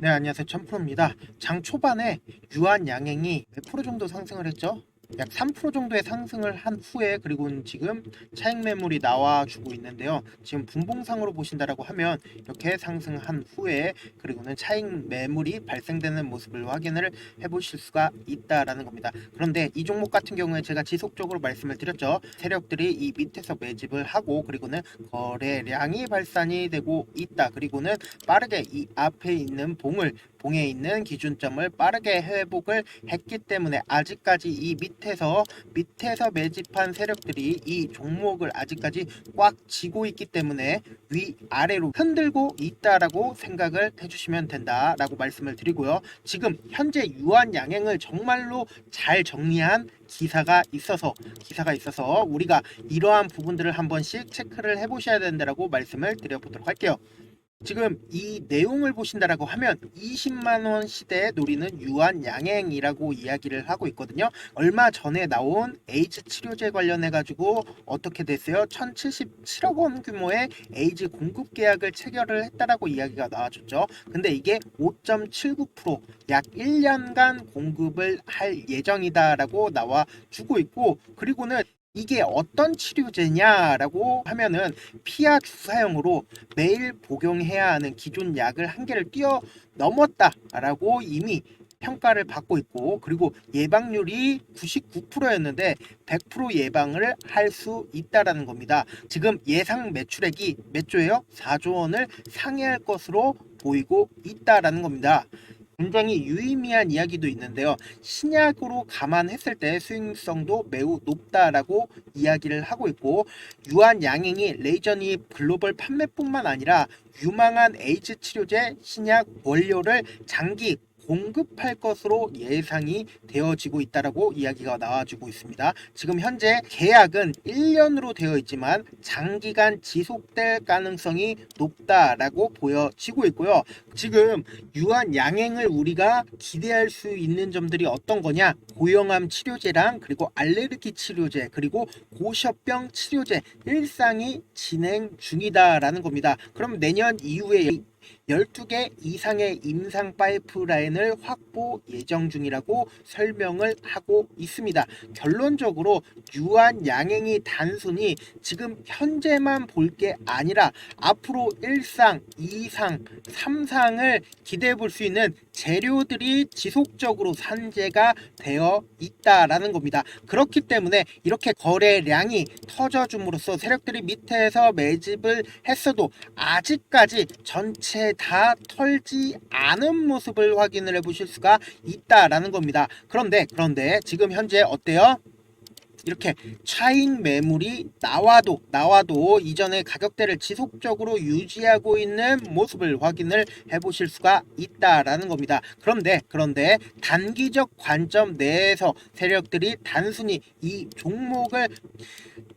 네, 안녕하세요. 천프로입니다. 장 초반에 유한 양행이 몇 프로 정도 상승을 했죠? 약 3% 정도의 상승을 한 후에 그리고는 지금 차익 매물이 나와주고 있는데요. 지금 분봉상으로 보신다라고 하면 이렇게 상승한 후에 그리고는 차익 매물이 발생되는 모습을 확인을 해보실 수가 있다라는 겁니다. 그런데 이 종목 같은 경우에 제가 지속적으로 말씀을 드렸죠. 세력들이 이 밑에서 매집을 하고 그리고는 거래량이 발산이 되고 있다. 그리고는 빠르게 이 앞에 있는 봉에 있는 기준점을 빠르게 회복을 했기 때문에 아직까지 이 밑에서 매집한 세력들이 이 종목을 아직까지 꽉 쥐고 있기 때문에 위아래로 흔들고 있다라고 생각을 해주시면 된다라고 말씀을 드리고요. 지금 현재 유한 양행을 정말로 잘 정리한 기사가 있어서 우리가 이러한 부분들을 한 번씩 체크를 해보셔야 된다라고 말씀을 드려보도록 할게요. 지금 이 내용을 보신다라고 하면 20만원 시대에 노리는 유한 양행이라고 이야기를 하고 있거든요. 얼마 전에 나온 에이즈 치료제 관련해 가지고 어떻게 됐어요? 1077억 원 규모의 에이즈 공급 계약을 체결을 했다라고 이야기가 나와줬죠. 근데 이게 5.79%약 1년간 공급을 할 예정이다라고 나와주고 있고, 그리고는 이게 어떤 치료제냐라고 하면은 피하 주사형으로 매일 복용해야 하는 기존 약을 한 개를 뛰어넘었다라고 이미 평가를 받고 있고, 그리고 예방률이 99%였는데 100% 예방을 할 수 있다라는 겁니다. 지금 예상 매출액이 몇 조예요? 4조 원을 상회할 것으로 보이고 있다라는 겁니다. 굉장히 유의미한 이야기도 있는데요. 신약으로 감안했을 때 수익성도 매우 높다라고 이야기를 하고 있고, 유한 양행이 레이저니 글로벌 판매뿐만 아니라 유망한 에이즈 치료제 신약 원료를 장기 공급할 것으로 예상이 되어지고 있다라고 이야기가 나와주고 있습니다. 지금 현재 계약은 1년으로 되어 있지만 장기간 지속될 가능성이 높다라고 보여지고 있고요. 지금 유한 양행을 우리가 기대할 수 있는 점들이 어떤 거냐? 고형암 치료제랑 그리고 알레르기 치료제 그리고 고셔병 치료제 일상이 진행 중이다라는 겁니다. 그럼 내년 이후에 12개 이상의 임상 파이프라인을 확보 예정 중이라고 설명을 하고 있습니다. 결론적으로 유한 양행이 단순히 지금 현재만 볼 게 아니라 앞으로 1상, 2상, 3상을 기대해 볼 수 있는 재료들이 지속적으로 산재가 되어 있다라는 겁니다. 그렇기 때문에 이렇게 거래량이 터져줌으로써 세력들이 밑에서 매집을 했어도 아직까지 전체 다 털지 않은 모습을 확인을 해 보실 수가 있다라는 겁니다. 그런데 지금 현재 어때요? 이렇게 차익 매물이 나와도 이전의 가격대를 지속적으로 유지하고 있는 모습을 확인을 해 보실 수가 있다라는 겁니다. 그런데 단기적 관점 내에서 세력들이 단순히 이 종목을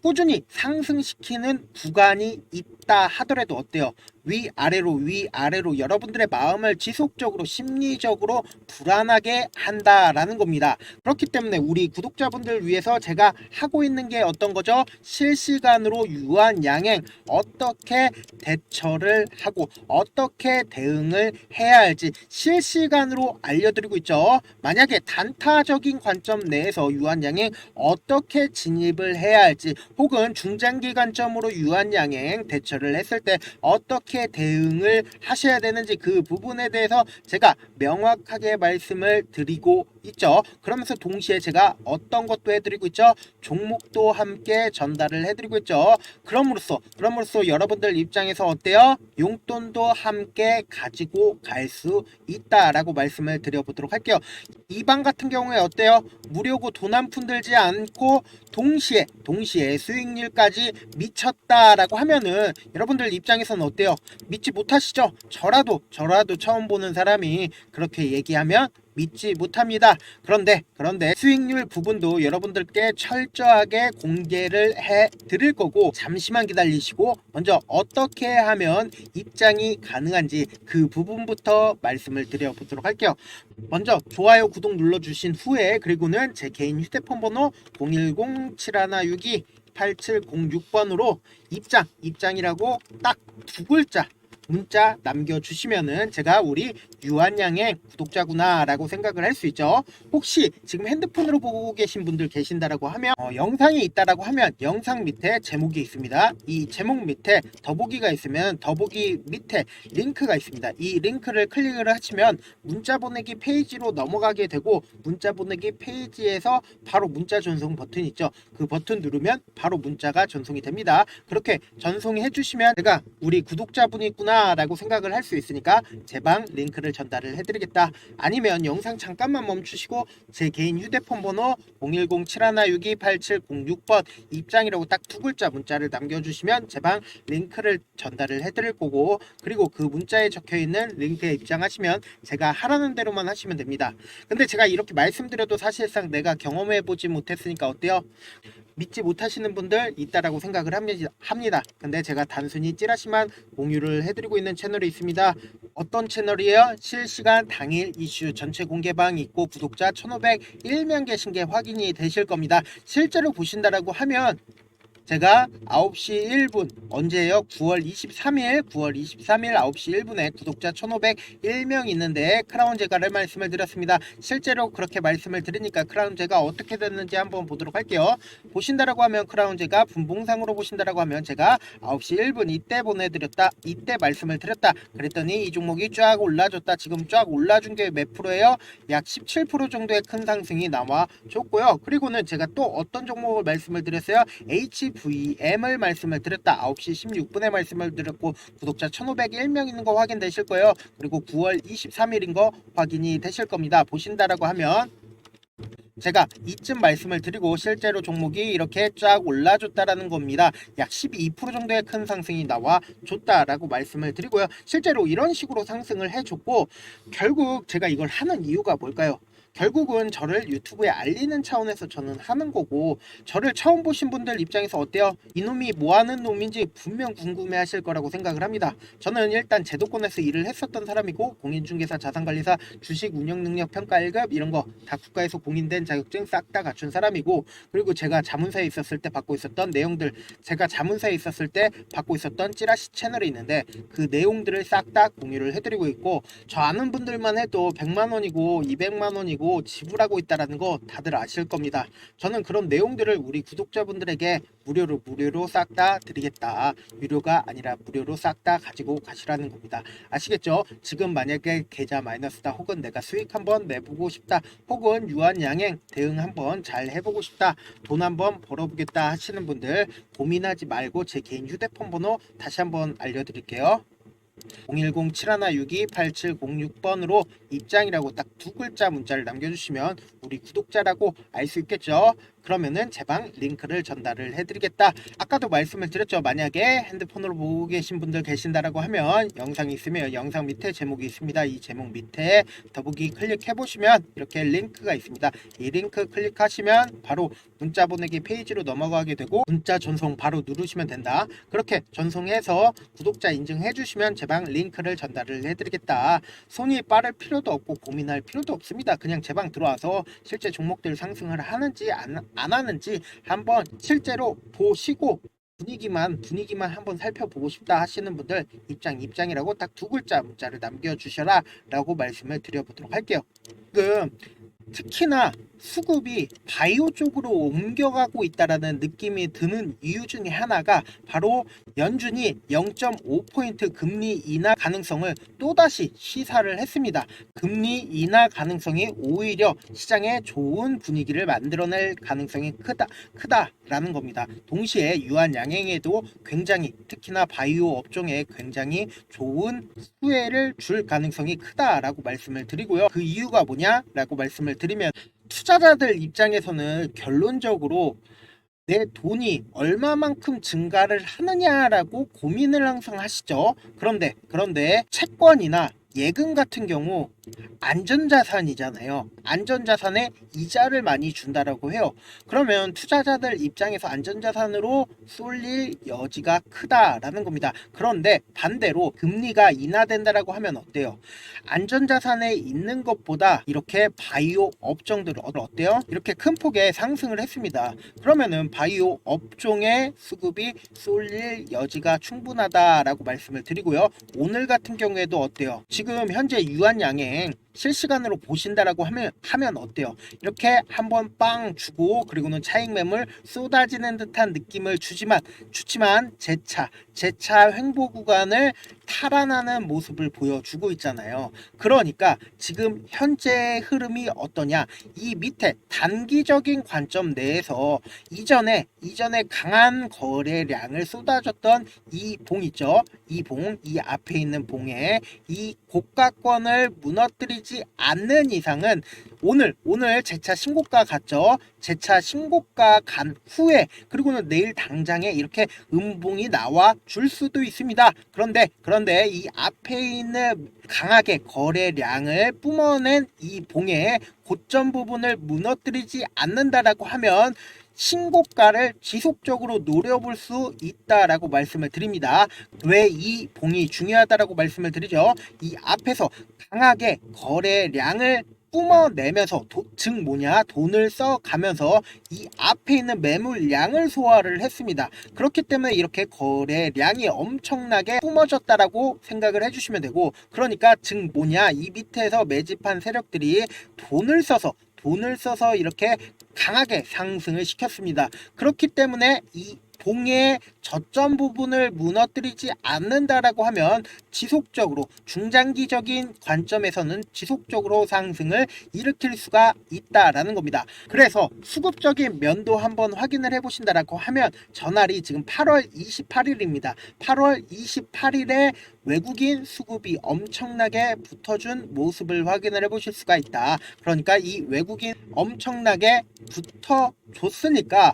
꾸준히 상승시키는 구간이 있다 하더라도 어때요? 위아래로 여러분들의 마음을 지속적으로 심리적으로 불안하게 한다라는 겁니다. 그렇기 때문에 우리 구독자분들 위해서 제가 하고 있는 게 어떤 거죠? 실시간으로 유한 양행 어떻게 대처를 하고 어떻게 대응을 해야 할지 실시간으로 알려드리고 있죠. 만약에 단타적인 관점 내에서 유한 양행 어떻게 진입을 해야 할지, 혹은 중장기 관점으로 유한 양행 대처를 했을 때 어떻게 대응을 하셔야 되는지 그 부분에 대해서 제가 명확하게 말씀을 드리고 있죠. 그러면서 동시에 제가 어떤 것도 해드리고 있죠. 종목도 함께 전달을 해드리고 있죠. 그럼으로써 여러분들 입장에서 어때요? 용돈도 함께 가지고 갈 수 있다라고 말씀을 드려보도록 할게요. 이 방 같은 경우에 어때요? 무료고 돈 한 푼 들지 않고 동시에 수익률까지 미쳤다라고 하면은 여러분들 입장에서는 어때요? 믿지 못하시죠? 저라도 처음 보는 사람이 그렇게 얘기하면 믿지 못합니다. 그런데 수익률 부분도 여러분들께 철저하게 공개를 해 드릴 거고, 잠시만 기다리시고 먼저 어떻게 하면 입장이 가능한지 그 부분부터 말씀을 드려보도록 할게요. 먼저 좋아요 구독 눌러주신 후에 그리고는 제 개인 휴대폰 번호 010-7162-8706번으로 입장이라고 딱 두 글자 문자 남겨주시면은 제가 우리 유한양행 구독자구나 라고 생각을 할 수 있죠. 혹시 지금 핸드폰으로 보고 계신 분들 계신다라고 하면 영상이 있다라고 하면 영상 밑에 제목이 있습니다. 이 제목 밑에 더보기가 있으면 더보기 밑에 링크가 있습니다. 이 링크를 클릭을 하시면 문자 보내기 페이지로 넘어가게 되고, 문자 보내기 페이지에서 바로 문자 전송 버튼 있죠. 그 버튼 누르면 바로 문자가 전송이 됩니다. 그렇게 전송해 주시면 제가 우리 구독자분이 있구나 라고 생각을 할 수 있으니까 제 방 링크를 전달을 해드리겠다. 아니면 영상 잠깐만 멈추시고 제 개인 휴대폰 번호 010-7162-8706번 입장이라고 딱 두 글자 문자를 남겨주시면 제 방 링크를 전달을 해드릴 거고, 그리고 그 문자에 적혀있는 링크에 입장하시면 제가 하라는 대로만 하시면 됩니다. 근데 제가 이렇게 말씀드려도 사실상 내가 경험해보지 못했으니까 어때요? 믿지 못하시는 분들 있다라고 생각을 합니다. 근데 제가 단순히 찌라시만 공유를 해드리고 있는 채널이 있습니다. 어떤 채널이에요? 실시간 당일 이슈 전체 공개방 있고 구독자 1501명 계신 게 확인이 되실 겁니다. 실제로 보신다라고 하면 제가 9시 1분 언제예요? 9월 23일 9시 1분에 구독자 1501명 있는데 크라운 제가를 말씀을 드렸습니다. 실제로 그렇게 말씀을 드리니까 크라운 제가 어떻게 됐는지 한번 보도록 할게요. 보신다라고 하면 크라운 제가 분봉상으로 보신다라고 하면 제가 9시 1분 이때 보내드렸다, 이때 말씀을 드렸다 그랬더니 이 종목이 쫙 올라줬다. 지금 쫙 올라준 게 몇 프로예요? 약 17% 정도의 큰 상승이 나와 줬고요. 그리고는 제가 또 어떤 종목을 말씀을 드렸어요? HVM을 말씀을 드렸다. 9시 16분에 말씀을 드렸고 구독자 1501명 있는 거 확인되실 거예요. 그리고 9월 23일인 거 확인이 되실 겁니다. 보신다라고 하면 제가 이쯤 말씀을 드리고 실제로 종목이 이렇게 쫙 올라줬다라는 겁니다. 약 12% 정도의 큰 상승이 나와 줬다라고 말씀을 드리고요. 실제로 이런 식으로 상승을 해줬고, 결국 제가 이걸 하는 이유가 뭘까요? 결국은 저를 유튜브에 알리는 차원에서 저는 하는 거고, 저를 처음 보신 분들 입장에서 어때요? 이놈이 뭐하는 놈인지 분명 궁금해 하실 거라고 생각을 합니다. 저는 일단 제도권에서 일을 했었던 사람이고, 공인중개사, 자산관리사, 주식 운영 능력 평가 1급 이런 거 다 국가에서 공인된 자격증 싹 다 갖춘 사람이고, 그리고 제가 자문사에 있었을 때 받고 있었던 내용들, 제가 자문사에 있었을 때 받고 있었던 찌라시 채널이 있는데 그 내용들을 싹 다 공유를 해드리고 있고, 저 아는 분들만 해도 100만 원이고 200만 원이고 지불하고 있다라는 거 다들 아실 겁니다. 저는 그런 내용들을 우리 구독자분들에게 무료로 싹 다 드리겠다. 유료가 아니라 무료로 싹 다 가지고 가시라는 겁니다. 아시겠죠? 지금 만약에 계좌 마이너스다, 혹은 내가 수익 한번 내보고 싶다, 혹은 유한양행 대응 한번 잘 해보고 싶다, 돈 한번 벌어보겠다 하시는 분들 고민하지 말고 제 개인 휴대폰 번호 다시 한번 알려드릴게요. 010-7162-8706번으로 입장이라고 딱 두 글자 문자를 남겨주시면 우리 구독자라고 알 수 있겠죠. 그러면은 제 방 링크를 전달을 해드리겠다. 아까도 말씀을 드렸죠. 만약에 핸드폰으로 보고 계신 분들 계신다라고 하면 영상이 있으면 영상 밑에 제목이 있습니다. 이 제목 밑에 더보기 클릭해 보시면 이렇게 링크가 있습니다. 이 링크 클릭하시면 바로 문자 보내기 페이지로 넘어가게 되고, 문자 전송 바로 누르시면 된다. 그렇게 전송해서 구독자 인증해 주시면 제 방 링크를 전달을 해드리겠다. 손이 빠를 필요도 없고 고민할 필요도 없습니다. 그냥 제 방 들어와서 실제 종목들 상승을 하는지 안 하는지 한번 실제로 보시고 분위기만 한번 살펴보고 싶다 하시는 분들 입장이라고 딱 두 글자 문자를 남겨주셔라 라고 말씀을 드려보도록 할게요. 지금 특히나 수급이 바이오 쪽으로 옮겨가고 있다라는 느낌이 드는 이유 중에 하나가 바로 연준이 0.5포인트 금리 인하 가능성을 또다시 시사를 했습니다. 금리 인하 가능성이 오히려 시장에 좋은 분위기를 만들어낼 가능성이 크다라는 겁니다. 동시에 유한양행에도 굉장히, 특히나 바이오 업종에 굉장히 좋은 수혜를 줄 가능성이 크다라고 말씀을 드리고요. 그 이유가 뭐냐라고 말씀을 드리면, 투자자들 입장에서는 결론적으로 내 돈이 얼마만큼 증가를 하느냐라고 고민을 항상 하시죠. 그런데 채권이나 예금 같은 경우 안전자산이잖아요. 안전자산에 이자를 많이 준다라고 해요. 그러면 투자자들 입장에서 안전자산으로 쏠릴 여지가 크다라는 겁니다. 그런데 반대로 금리가 인하된다라고 하면 어때요? 안전자산에 있는 것보다 이렇게 바이오 업종들 어때요? 이렇게 큰 폭의 상승을 했습니다. 그러면은 바이오 업종의 수급이 쏠릴 여지가 충분하다라고 말씀을 드리고요. 오늘 같은 경우에도 어때요? 지금 현재 유한양행 실시간으로 보신다라고 하면 어때요? 이렇게 한번 빵 주고 그리고는 차익 매물 쏟아지는 듯한 느낌을 주지만 재차 횡보 구간을 탈환하는 모습을 보여주고 있잖아요. 그러니까 지금 현재 흐름이 어떠냐? 이 밑에 단기적인 관점 내에서 이전에 강한 거래량을 쏟아졌던 이 봉 있죠? 이 앞에 있는 봉에 이 고가권을 무너뜨리지 않는 이상은 오늘 재차 신고가 갔죠. 재차 신고가 간 후에 그리고는 내일 당장에 이렇게 음봉이 나와 줄 수도 있습니다. 그런데 이 앞에 있는 강하게 거래량을 뿜어낸 이 봉의 고점 부분을 무너뜨리지 않는다라고 하면 신고가를 지속적으로 노려볼 수 있다라고 말씀을 드립니다. 왜 이 봉이 중요하다라고 말씀을 드리죠? 이 앞에서 강하게 거래량을 뿜어내면서 즉 돈을 써가면서 이 앞에 있는 매물량을 소화를 했습니다. 그렇기 때문에 이렇게 거래량이 엄청나게 뿜어졌다라고 생각을 해주시면 되고, 그러니까 즉 이 밑에서 매집한 세력들이 돈을 써서 이렇게 강하게 상승을 시켰습니다. 그렇기 때문에 이 봉의 저점 부분을 무너뜨리지 않는다라고 하면 지속적으로 중장기적인 관점에서는 지속적으로 상승을 일으킬 수가 있다라는 겁니다. 그래서 수급적인 면도 한번 확인을 해보신다라고 하면 전날이 지금 8월 28일입니다. 8월 28일에 외국인 수급이 엄청나게 붙어준 모습을 확인을 해보실 수가 있다. 그러니까 이 외국인 엄청나게 붙어줬으니까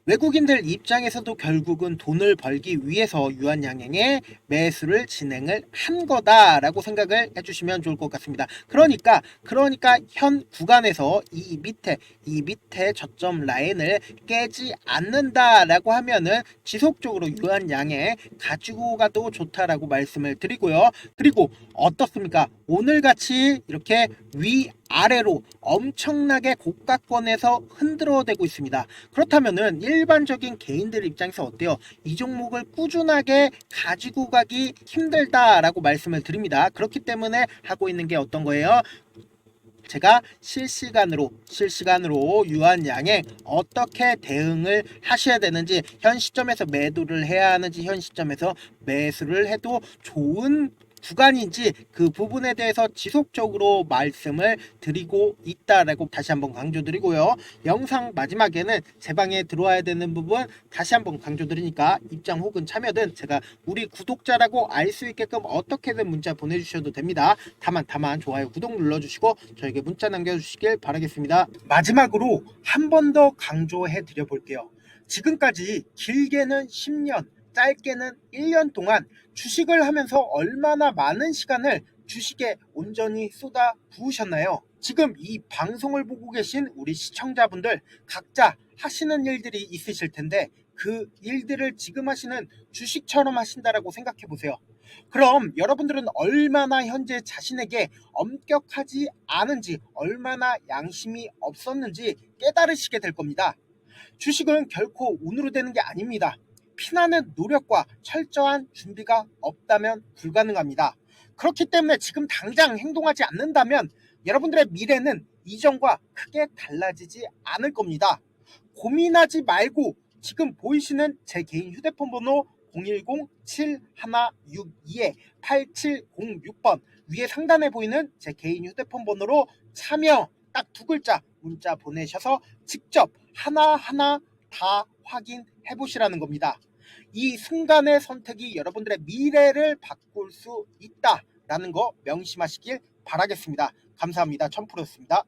외국인들 입장에서도 결국은 돈을 벌기 위해서 유한양행의 매수를 진행을 한 거다라고 생각을 해주시면 좋을 것 같습니다. 그러니까 현 구간에서 이 밑에 저점 라인을 깨지 않는다라고 하면은 지속적으로 유한양행 가지고 가도 좋다라고 말씀을 드리고요. 그리고 어떻습니까? 오늘같이 이렇게 위아래로 엄청나게 고가권에서 흔들어대고 있습니다. 그렇다면은 일반적인 개인들 입장에서 어때요? 이 종목을 꾸준하게 가지고 가기 힘들다라고 말씀을 드립니다. 그렇기 때문에 하고 있는 게 어떤 거예요? 제가 실시간으로 유한양행 어떻게 대응을 하셔야 되는지, 현 시점에서 매도를 해야 하는지, 현 시점에서 매수를 해도 좋은 구간인지 그 부분에 대해서 지속적으로 말씀을 드리고 있다라고 다시 한번 강조드리고요. 영상 마지막에는 제 방에 들어와야 되는 부분 다시 한번 강조드리니까 입장 혹은 참여든 제가 우리 구독자라고 알 수 있게끔 어떻게든 문자 보내주셔도 됩니다. 다만 좋아요, 구독 눌러주시고 저에게 문자 남겨주시길 바라겠습니다. 마지막으로 한 번 더 강조해 드려 볼게요. 지금까지 길게는 10년, 짧게는 1년 동안 주식을 하면서 얼마나 많은 시간을 주식에 온전히 쏟아 부으셨나요? 지금 이 방송을 보고 계신 우리 시청자분들 각자 하시는 일들이 있으실 텐데 그 일들을 지금 하시는 주식처럼 하신다라고 생각해 보세요. 그럼 여러분들은 얼마나 현재 자신에게 엄격하지 않은지, 얼마나 양심이 없었는지 깨달으시게 될 겁니다. 주식은 결코 운으로 되는 게 아닙니다. 피나는 노력과 철저한 준비가 없다면 불가능합니다. 그렇기 때문에 지금 당장 행동하지 않는다면 여러분들의 미래는 이전과 크게 달라지지 않을 겁니다. 고민하지 말고 지금 보이시는 제 개인 휴대폰 번호 010-7162-8706번 위에 상단에 보이는 제 개인 휴대폰 번호로 참여 딱 두 글자 문자 보내셔서 직접 하나하나 다 확인해 보시라는 겁니다. 이 순간의 선택이 여러분들의 미래를 바꿀 수 있다라는 거 명심하시길 바라겠습니다. 감사합니다. 천프로였습니다.